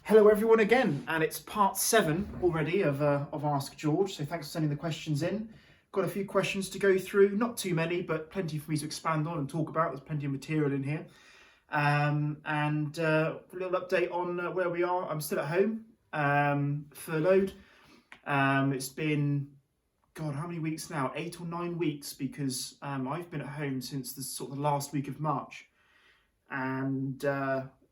Hello everyone again, and it's part 7 already of Ask George, so thanks for sending the questions in. Got a few questions to go through, not too many, but plenty for me to expand on and talk about. There's plenty of material in here. A little update on where we are. I'm still at home, furloughed. It's been, God, how many weeks now? 8 or 9 weeks, because I've been at home since the sort of the last week of March. And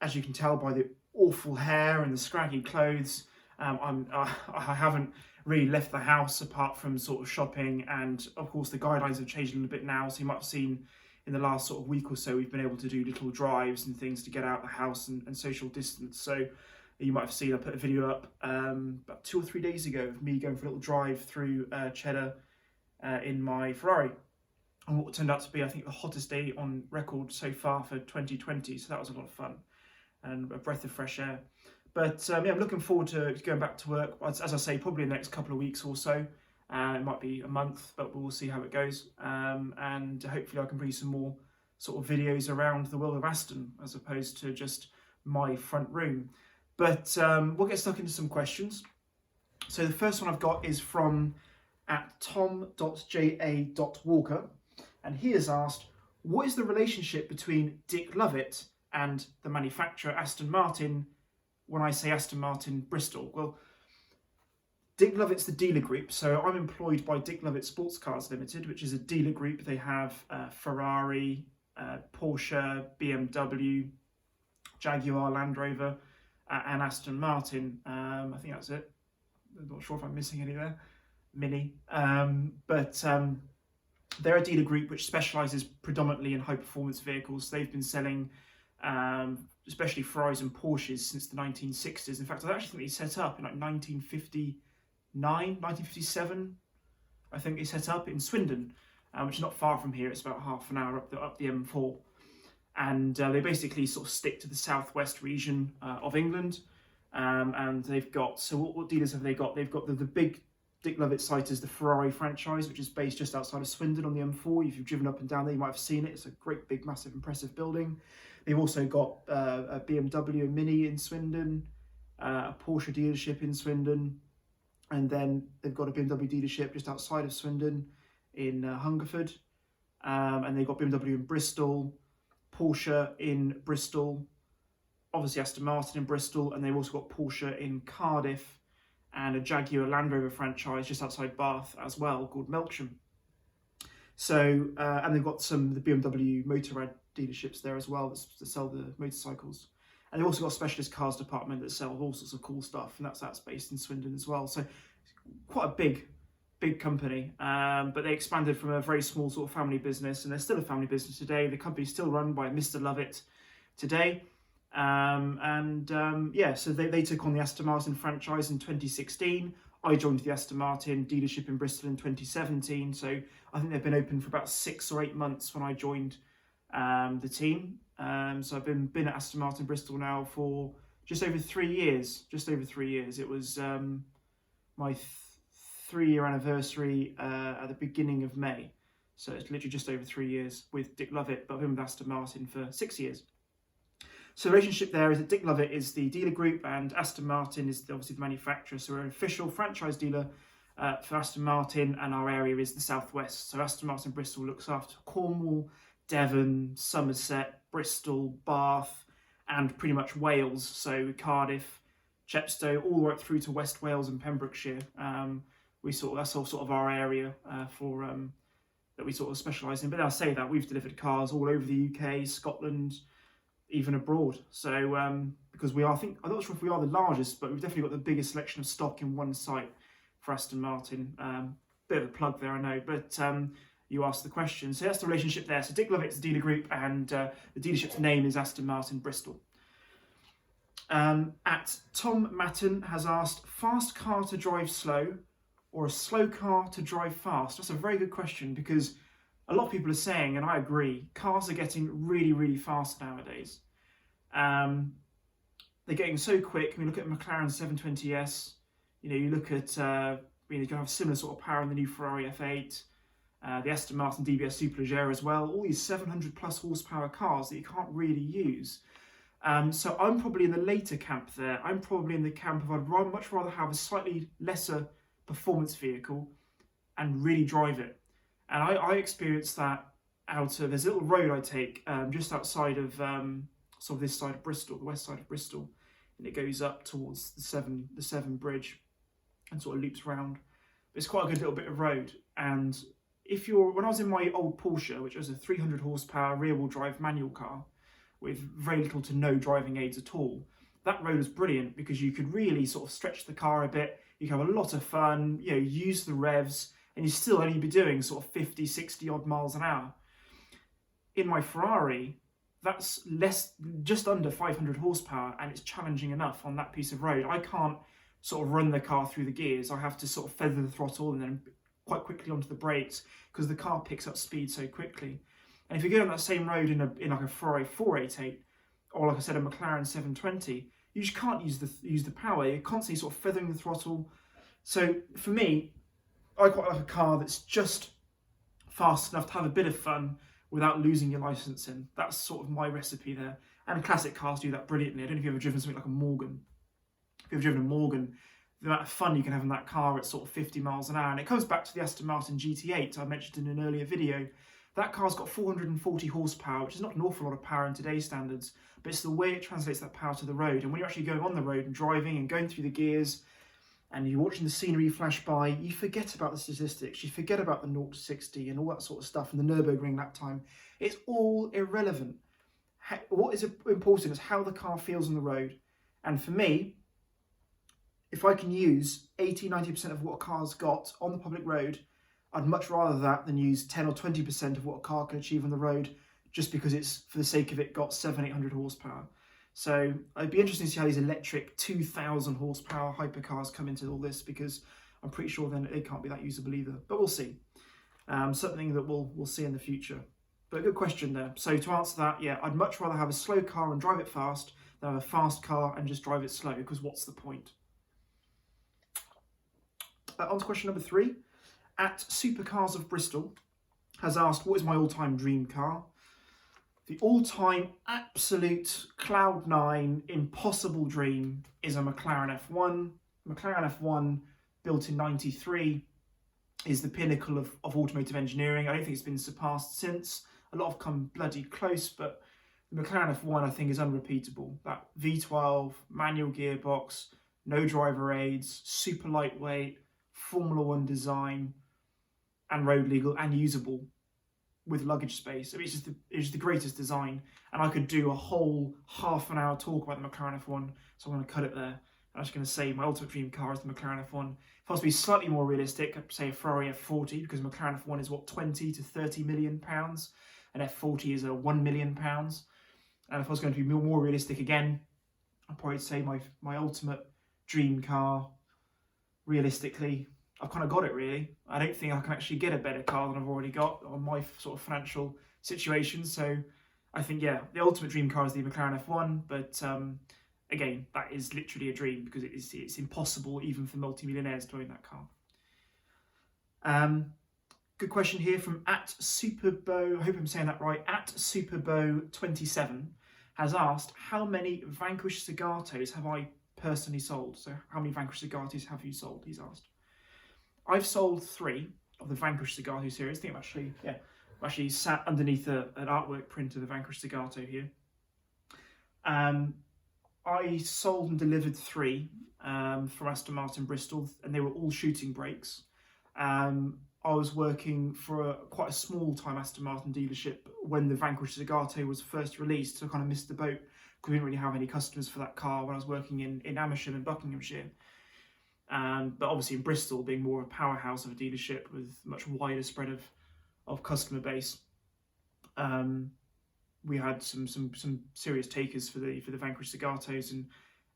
as you can tell by the awful hair and the scraggy clothes, I haven't really left the house apart from sort of shopping, and of course the guidelines have changed a little bit now, so you might have seen in the last sort of week or so we've been able to do little drives and things to get out of the house and social distance. So you might have seen I put a video up about 2 or 3 days ago of me going for a little drive through Cheddar in my Ferrari, and what turned out to be, I think, the hottest day on record so far for 2020, so that was a lot of fun and a breath of fresh air. But yeah, I'm looking forward to going back to work, as I say, probably in the next couple of weeks or so. It might be a month, but we'll see how it goes. And hopefully I can bring you some more sort of videos around the world of Aston, as opposed to just my front room. But we'll get stuck into some questions. So the first one I've got is from @tom.ja.walker, and he has asked, what is the relationship between Dick Lovett and the manufacturer Aston Martin? When I say Aston Martin, Bristol. Well, Dick Lovett's the dealer group, so I'm employed by Dick Lovett Sports Cars Limited, which is a dealer group. They have Ferrari, Porsche, BMW, Jaguar, Land Rover, and Aston Martin. I think that's it. I'm not sure if I'm missing any there. Mini. But they're a dealer group which specialises predominantly in high-performance vehicles. They've been selling especially Ferraris and Porsches since the 1960s. In fact, I actually think they set up in like 1957. I think they set up in Swindon, which is not far from here. It's about half an hour up the M4. And they basically sort of stick to the southwest region of England. And they've got, so what dealers have they got? They've got the big Dick Lovett site is the Ferrari franchise, which is based just outside of Swindon on the M4. If you've driven up and down there, you might have seen it. It's a great, big, massive, impressive building. They've also got a BMW and Mini in Swindon, a Porsche dealership in Swindon, and then they've got a BMW dealership just outside of Swindon in Hungerford, and they've got BMW in Bristol, Porsche in Bristol, obviously Aston Martin in Bristol, and they've also got Porsche in Cardiff, and a Jaguar Land Rover franchise just outside Bath as well called Melksham. So, and they've got the BMW Motorrad dealerships there as well that sell the motorcycles. And they've also got a specialist cars department that sells all sorts of cool stuff, and that's based in Swindon as well. So quite a big company, but they expanded from a very small sort of family business, and they're still a family business today. The company's still run by Mr. Lovett today. Yeah, so they took on the Aston Martin franchise in 2016. I joined the Aston Martin dealership in Bristol in 2017. So I think they've been open for about 6 or 8 months when I joined the team. So I've been at Aston Martin Bristol now for just over 3 years. It was my 3-year anniversary at the beginning of May. So it's literally just over 3 years with Dick Lovett, but I've been with Aston Martin for 6 years. So the relationship there is that Dick Lovett is the dealer group and Aston Martin is obviously the manufacturer. So we're an official franchise dealer for Aston Martin, and our area is the southwest. So Aston Martin Bristol looks after Cornwall, Devon, Somerset, Bristol, Bath, and pretty much Wales. So Cardiff, Chepstow, all the way up through to West Wales and Pembrokeshire. That's all sort of our area that we sort of specialise in. But I'll say that we've delivered cars all over the UK, Scotland, even abroad. So because I'm not sure if we are the largest, but we've definitely got the biggest selection of stock in one site for Aston Martin. Bit of a plug there, I know, but you asked the question. So that's the relationship there. So Dick Lovett's the dealer group, and the dealership's name is Aston Martin Bristol. Tom Matten has asked, fast car to drive slow or a slow car to drive fast? That's a very good question, because a lot of people are saying, and I agree, cars are getting really, really fast nowadays. They're getting so quick. I mean, look at McLaren 720S. You look at, you can have similar sort of power in the new Ferrari F8, the Aston Martin DBS Superleggera as well. All these 700 plus horsepower cars that you can't really use. So I'm probably in the later camp there. I'm probably in the camp of I'd much rather have a slightly lesser performance vehicle and really drive it. And I experienced that out of, there's a little road I take just outside of sort of this side of Bristol, the west side of Bristol, and it goes up towards the Severn Bridge and sort of loops around. But it's quite a good little bit of road. And when I was in my old Porsche, which was a 300 horsepower rear-wheel drive manual car with very little to no driving aids at all, that road was brilliant because you could really sort of stretch the car a bit. You could have a lot of fun, use the revs, and you still only be doing sort of 50, 60 odd miles an hour. In my Ferrari, that's just under 500 horsepower, and it's challenging enough on that piece of road. I can't sort of run the car through the gears. I have to sort of feather the throttle and then quite quickly onto the brakes because the car picks up speed so quickly. And if you go on that same road in like a Ferrari 488 or like I said a McLaren 720, you just can't use the power. You're constantly sort of feathering the throttle. So for me, I quite like a car that's just fast enough to have a bit of fun without losing your licensing. That's sort of my recipe there. And classic cars do that brilliantly. I don't know if you've ever driven something like a Morgan. If you've driven a Morgan, the amount of fun you can have in that car at sort of 50 miles an hour. And it comes back to the Aston Martin GT8 I mentioned in an earlier video. That car's got 440 horsepower, which is not an awful lot of power in today's standards, but it's the way it translates that power to the road. And when you're actually going on the road and driving and going through the gears, and you're watching the scenery flash by, you forget about the statistics, you forget about the 0 to 60 and all that sort of stuff, and the Nürburgring lap time. It's all irrelevant. What is important is how the car feels on the road. And for me, if I can use 80-90% of what a car's got on the public road, I'd much rather that than use 10 or 20% of what a car can achieve on the road just because it's, for the sake of it, got 700-800 horsepower. So it'd be interesting to see how these electric 2,000 horsepower hypercars come into all this, because I'm pretty sure then it can't be that usable either. But we'll see. Something that we'll see in the future. But a good question there. So to answer that, yeah, I'd much rather have a slow car and drive it fast than have a fast car and just drive it slow, because what's the point? On to question number 3. At Supercars of Bristol has asked, what is my all-time dream car? The all-time absolute cloud 9 impossible dream is a McLaren F1. McLaren F1, built in '93, is the pinnacle of automotive engineering. I don't think it's been surpassed since. A lot have come bloody close, but the McLaren F1 I think is unrepeatable. That V12, manual gearbox, no driver aids, super lightweight, Formula 1 design, and road legal and usable with luggage space. I mean, it's just the greatest design. And I could do a whole half-an-hour talk about the McLaren F1, so I'm going to cut it there. I'm just going to say my ultimate dream car is the McLaren F1. If I was to be slightly more realistic, I'd say a Ferrari F40, because McLaren F1 is what, 20 to 30 million pounds, and F40 is a 1 million pounds. And if I was going to be more realistic again, I'd probably say my ultimate dream car, realistically, I've kind of got it really. I don't think I can actually get a better car than I've already got on my sort of financial situation. So I think, yeah, the ultimate dream car is the McLaren F1. But again, that is literally a dream, because it's impossible even for multimillionaires to own that car. Good question here from @Superbo, I hope I'm saying that right, @Superbo27 has asked, how many Vanquish Zagatos have I personally sold? So how many Vanquish Zagatos have you sold, he's asked. I've sold 3 of the Vanquish Zagato series. I think I'm actually sat underneath an artwork print of the Vanquish Zagato here. I sold and delivered 3 from Aston Martin Bristol, and they were all shooting brakes. I was working for quite a small time Aston Martin dealership when the Vanquish Zagato was first released, so I kind of missed the boat because we didn't really have any customers for that car when I was working in Amersham and Buckinghamshire. But obviously in Bristol, being more a powerhouse of a dealership with much wider spread of customer base, we had some serious takers for the Vanquish Zagatos,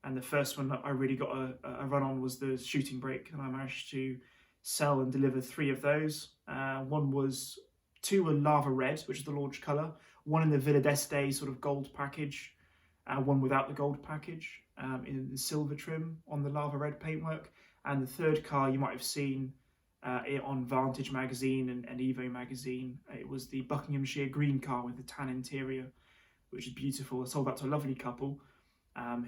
and the first one that I really got a run on was the shooting brake, and I managed to sell and deliver 3 of those. 2 were lava red, which is the launch colour, 1 in the Villa d'Este sort of gold package, 1 without the gold package, in the silver trim on the lava red paintwork, and the third car you might have seen it on Vantage magazine and Evo magazine. It was the Buckinghamshire green car with the tan interior. which is beautiful. I sold that to a lovely couple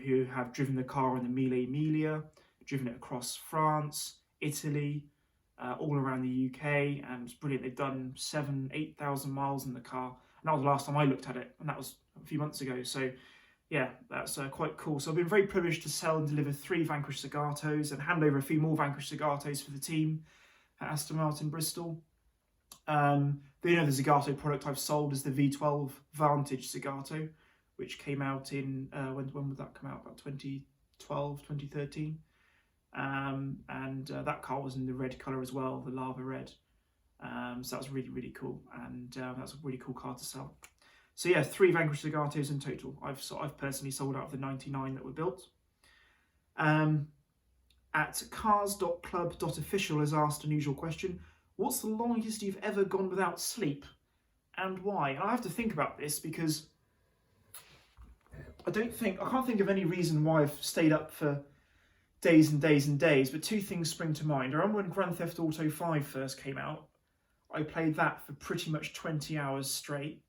who have driven the car in the Mille Miglia, driven it across France, Italy, all around the UK, and it's brilliant. They've done 8,000 miles in the car, and that was the last time I looked at it, and that was a few months ago. So yeah, that's quite cool. So I've been very privileged to sell and deliver 3 Vanquish Zagatos and hand over a few more Vanquish Zagatos for the team at Aston Martin Bristol. The Zagato product I've sold is the V12 Vantage Zagato, which came out in, when would that come out? About 2012, 2013. And that car was in the red colour as well, the lava red. So that was really, really cool, and that's a really cool car to sell. So yeah, 3 Vanquish Zagatos in total. I've personally sold out of the 99 that were built. At cars.club.official has asked an unusual question: what's the longest you've ever gone without sleep, and why? And I have to think about this because I can't think of any reason why I've stayed up for days and days and days, but 2 things spring to mind. I remember when Grand Theft Auto 5 first came out, I played that for pretty much 20 hours straight.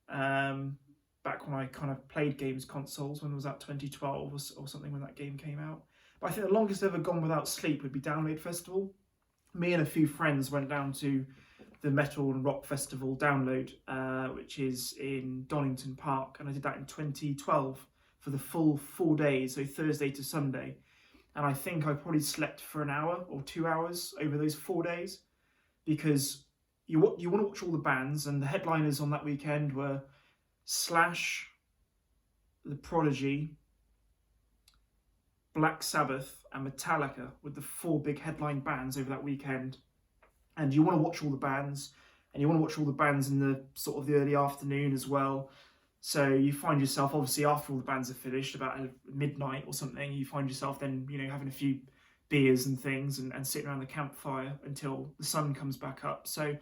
Back when I kind of played games consoles, when it was at 2012 or something, when that game came out. But I think the longest I've ever gone without sleep would be Download Festival. Me and a few friends went down to the Metal and Rock Festival Download, which is in Donington Park, and I did that in 2012 for the full 4 days, so Thursday to Sunday. And I think I probably slept for an hour or 2 hours over those 4 days, because you want to watch all the bands, and the headliners on that weekend were Slash, The Prodigy, Black Sabbath and Metallica, with the 4 big headline bands over that weekend. And you want to watch all the bands, and you want to watch all the bands in the sort of the early afternoon as well. So you find yourself, obviously, after all the bands are finished, about midnight or something, you find yourself then, having a few beers and things and sitting around the campfire until the sun comes back up. So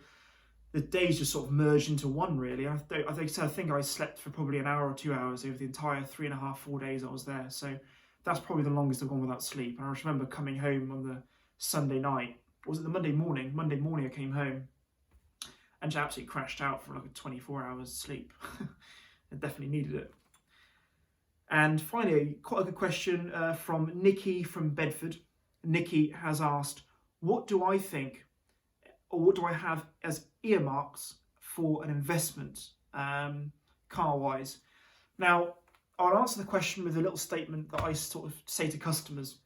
the days just sort of merge into one, really. I think I slept for probably an hour or 2 hours over the entire 3.5, 4 days I was there. So that's probably the longest I've gone without sleep. And I just remember coming home on the Sunday night, or was it the Monday morning? Monday morning I came home and just absolutely crashed out for like a 24 hours sleep. I definitely needed it. And finally, quite a good question from Nikki from Bedford. Nikki has asked, what do I think, or what do I have as earmarks for an investment, car-wise? Now, I'll answer the question with a little statement that I sort of say to customers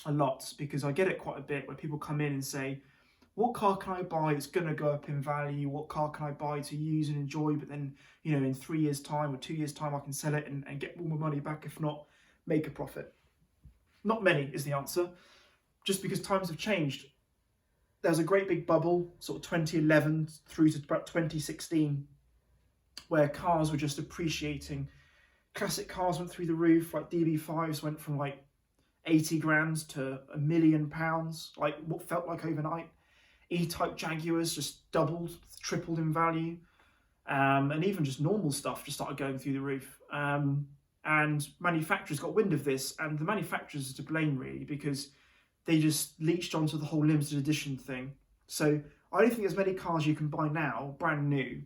a lot, because I get it quite a bit where people come in and say, what car can I buy that's going to go up in value? What car can I buy to use and enjoy, but then, in 3 years' time or 2 years' time, I can sell it and get all my money back, if not make a profit? Not many is the answer, just because times have changed. There was a great big bubble, sort of 2011 through to about 2016, where cars were just appreciating. Classic cars went through the roof, like DB5s went from like 80 grand to £1 million, like what felt like overnight. E-Type Jaguars just doubled, tripled in value. And even just normal stuff just started going through the roof. And manufacturers got wind of this, and the manufacturers are to blame, really, because they just leached onto the whole limited edition thing. So I don't think there's many cars you can buy now, brand new,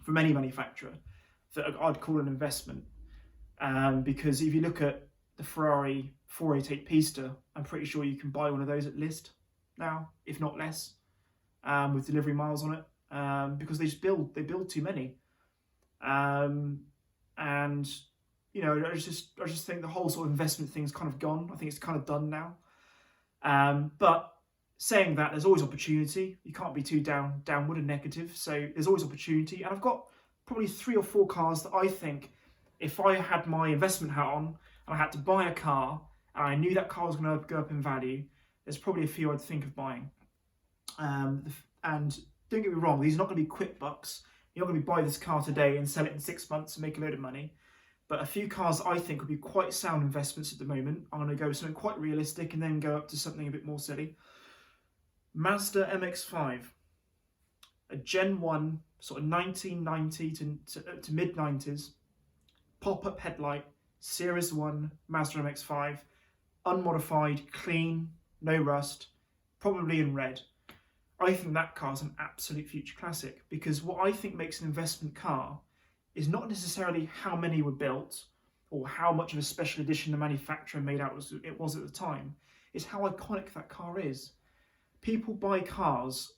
from any manufacturer, that I'd call an investment. Because if you look at the Ferrari 488 Pista, I'm pretty sure you can buy one of those at list now, if not less, with delivery miles on it, because they build too many. And I just think the whole sort of investment thing's kind of gone. I think it's kind of done now. But saying that, there's always opportunity. You can't be too downward and negative. So there's always opportunity. And I've got probably 3 or 4 cars that I think, if I had my investment hat on and I had to buy a car and I knew that car was going to go up in value, there's probably a few I'd think of buying. And don't get me wrong, these are not going to be quick bucks. You're not going to buy this car today and sell it in 6 months and make a load of money. But a few cars I think would be quite sound investments at the moment. I'm going to go with something quite realistic and then go up to something a bit more silly. Mazda MX-5. A Gen 1, sort of 1990 to mid-90s. Pop-up headlight, Series 1 Mazda MX-5. Unmodified, clean, no rust, probably in red. I think that car's an absolute future classic, because what I think makes an investment car is not necessarily how many were built or how much of a special edition the manufacturer made out it was at the time. It's how iconic that car is. People buy cars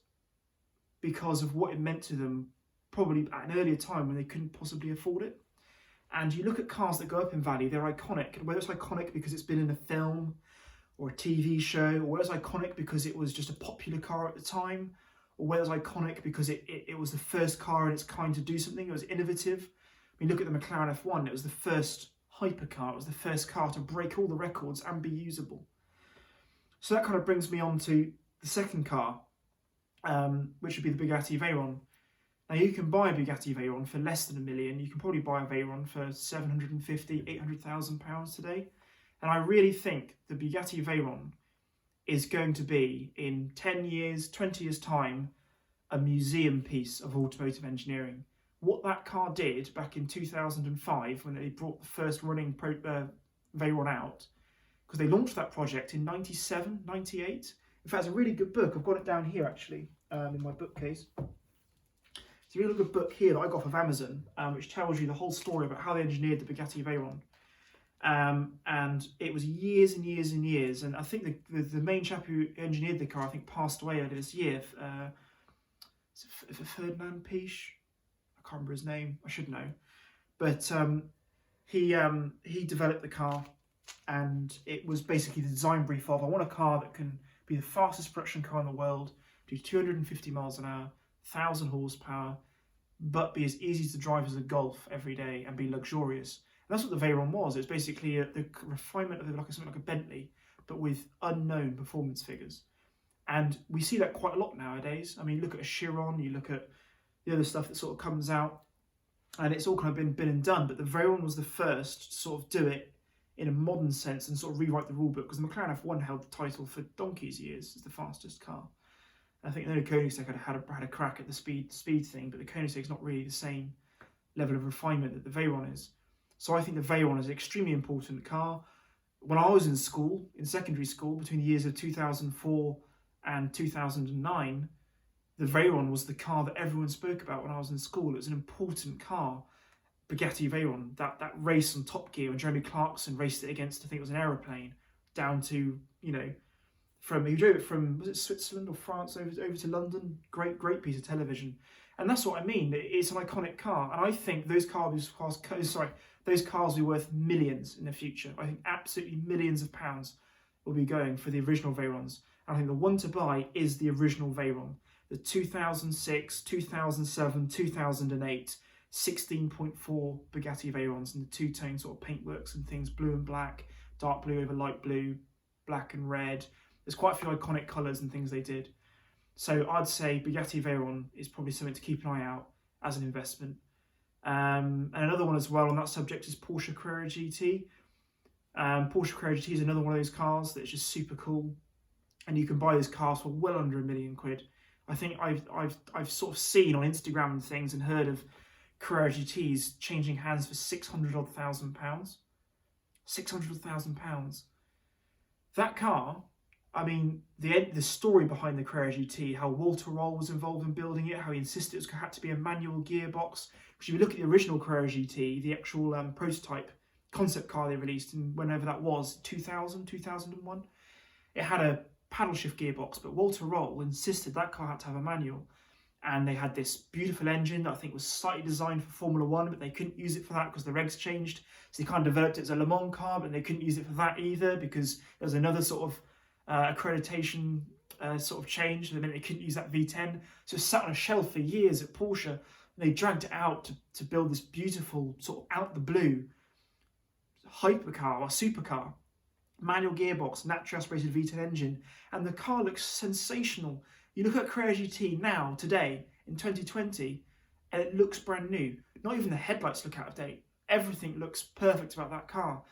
because of what it meant to them, probably at an earlier time when they couldn't possibly afford it. And you look at cars that go up in value, they're iconic. And whether it's iconic because it's been in a film or a TV show, or whether it's iconic because it was just a popular car at the time, or whether it's iconic because it was the first car in its kind to do something, it was innovative. I mean, look at the McLaren F1, it was the first hypercar, it was the first car to break all the records and be usable. So that kind of brings me on to the second car, which would be the Bugatti Veyron. Now you can buy a Bugatti Veyron for less than £1 million. You can probably buy a Veyron for £750,000, £800,000 today. And I really think the Bugatti Veyron is going to be, in 10 years, 20 years time, a museum piece of automotive engineering. What that car did back in 2005 when they brought the first running Veyron out, because they launched that project in 97, 98. In fact, it's a really good book. I've got it down here actually, in my bookcase. It's a really good book here that I got off of Amazon, which tells you the whole story about how they engineered the Bugatti Veyron. And it was years and years and years. And I think the main chap who engineered the car, I think, passed away earlier this year. Ferdinand Piche? I can't remember his name. I should know. But he developed the car, and it was basically the design brief of, I want a car that can be the fastest production car in the world, do 250 miles an hour, 1,000 horsepower, but be as easy to drive as a Golf every day and be luxurious. And that's what the Veyron was. It was basically the refinement of something like a Bentley, but with unknown performance figures. And we see that quite a lot nowadays. I mean, look at a Chiron, you look at the other stuff that sort of comes out, and it's all kind of been and done. But the Veyron was the first to sort of do it in a modern sense and sort of rewrite the rule book, because the McLaren F1 held the title for donkey's years as the fastest car. I think the Koenigsegg had a crack at the speed thing, but the Koenigsegg's not really the same level of refinement that the Veyron is. So I think the Veyron is an extremely important car. When I was in school, in secondary school, between the years of 2004 and 2009, the Veyron was the car that everyone spoke about when I was in school. It was an important car, Bugatti Veyron. That race on Top Gear when Jeremy Clarkson raced it against, I think it was an aeroplane, down to, he drove it from, was it Switzerland or France over to London? Great piece of television. And that's what I mean. It's an iconic car. And I think those cars will be worth millions in the future. I think absolutely millions of pounds will be going for the original Veyrons. And I think the one to buy is the original Veyron. The 2006, 2007, 2008, 16.4 Bugatti Veyrons and the two-tone sort of paintworks and things, blue and black, dark blue over light blue, black and red. There's quite a few iconic colours and things they did. So I'd say Bugatti Veyron is probably something to keep an eye out as an investment. And another one as well on that subject is Porsche Carrera GT. Porsche Carrera GT is another one of those cars that's just super cool, and you can buy those cars for well under £1 million. I think I've sort of seen on Instagram and things and heard of Carrera GTs changing hands for £600,000. £600,000. That car, I mean, the story behind the Carrera GT, how Walter Roll was involved in building it, how he insisted it had to be a manual gearbox. Because if you look at the original Carrera GT, the actual prototype concept car they released in whenever that was, 2000, 2001, it had a paddle shift gearbox, but Walter Roll insisted that car had to have a manual. And they had this beautiful engine that I think was slightly designed for Formula One, but they couldn't use it for that because the regs changed. So they kind of developed it as a Le Mans car, but they couldn't use it for that either because there was another sort of accreditation sort of change. That meant they couldn't use that V10. So it sat on a shelf for years at Porsche. And they dragged it out to build this beautiful sort of out the blue hypercar or supercar, manual gearbox, naturally aspirated V10 engine, and the car looks sensational. You look at Carrera GT now, today, in 2020, and it looks brand new. Not even the headlights look out of date. Everything looks perfect about that car.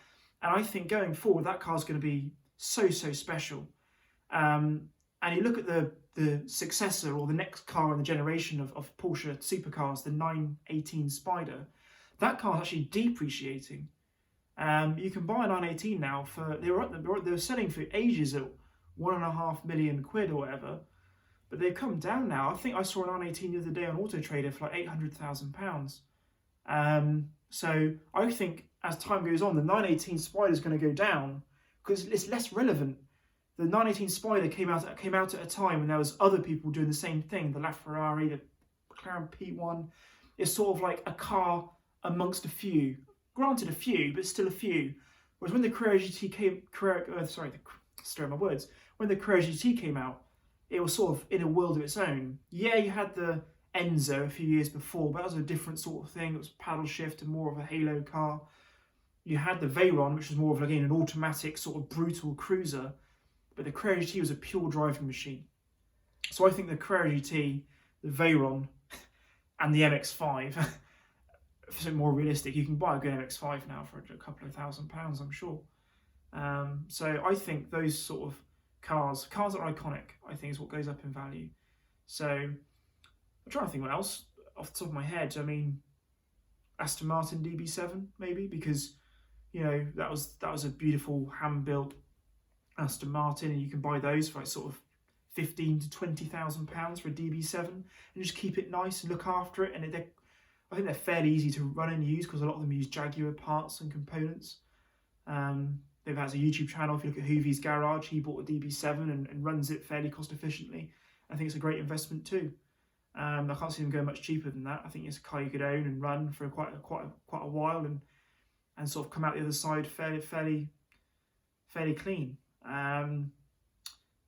And I think going forward, that car's going to be so special. And you look at the successor or the next car in the generation of Porsche supercars, the 918 Spider, that car's actually depreciating. You can buy a 918 now for, they were selling for ages at £1.5 million or whatever, but they've come down now. I think I saw a 918 the other day on Auto Trader for like £800,000. So I think as time goes on, the 918 Spider is going to go down because it's less relevant. The 918 Spider came out at a time when there was other people doing the same thing. The LaFerrari, the McLaren P1. It's sort of like a car amongst a few. Granted, a few, but still a few. Whereas when the Carrera GT when the Carrera GT came out, it was sort of in a world of its own. Yeah, you had the Enzo a few years before, but that was a different sort of thing. It was paddle shift and more of a halo car. You had the Veyron, which was more of, again, an automatic sort of brutal cruiser, but the Carrera GT was a pure driving machine. So I think the Carrera GT, the Veyron, and the MX-5, something more realistic, you can buy a good MX-5 now for a couple of £1,000, I'm sure. So I think those sort of cars that are iconic, I think is what goes up in value. So I'm trying to think what else off the top of my head. I mean, Aston Martin DB7 maybe, because that was a beautiful hand-built Aston Martin, and you can buy those for like sort of £15,000 to £20,000 for a DB7, and just keep it nice and look after it. And I think they're fairly easy to run and use because a lot of them use Jaguar parts and components. They've has a YouTube channel. If you look at Hoovy's Garage, he bought a DB7 and runs it fairly cost efficiently. I think it's a great investment too. I can't see them going much cheaper than that. I think it's a car you could own and run for quite a while and sort of come out the other side fairly clean.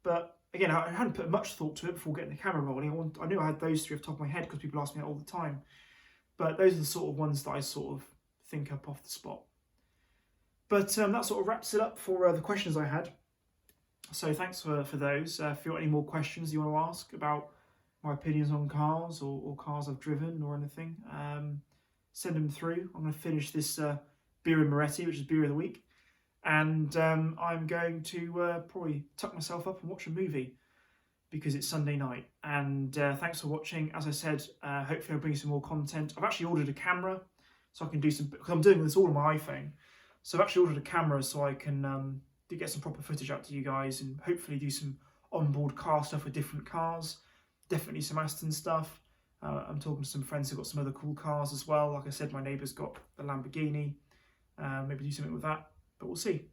But again, I hadn't put much thought to it before getting the camera rolling. I knew I had those three off the top of my head because people ask me that all the time. But those are the sort of ones that I sort of think up off the spot. But that sort of wraps it up for the questions I had. So thanks for those. If you've got any more questions you want to ask about my opinions on cars or cars I've driven or anything, send them through. I'm going to finish this beer and Moretti, which is beer of the week. And I'm going to probably tuck myself up and watch a movie because it's Sunday night. And thanks for watching. As I said, hopefully I'll bring you some more content. I've actually ordered a camera so I can do some, because I'm doing this all on my iPhone. So I've actually ordered a camera so I can get some proper footage out to you guys and hopefully do some onboard car stuff with different cars. Definitely some Aston stuff. I'm talking to some friends who've got some other cool cars as well. Like I said, my neighbour's got the Lamborghini. Maybe do something with that, but we'll see.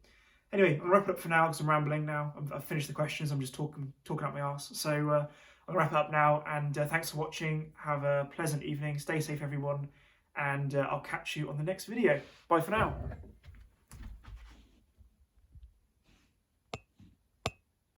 Anyway, I'm going to wrap it up for now because I'm rambling now. I've finished the questions. I'm just talking out my arse. So I'm going to wrap it up now, and thanks for watching. Have a pleasant evening. Stay safe, everyone, and I'll catch you on the next video. Bye for now.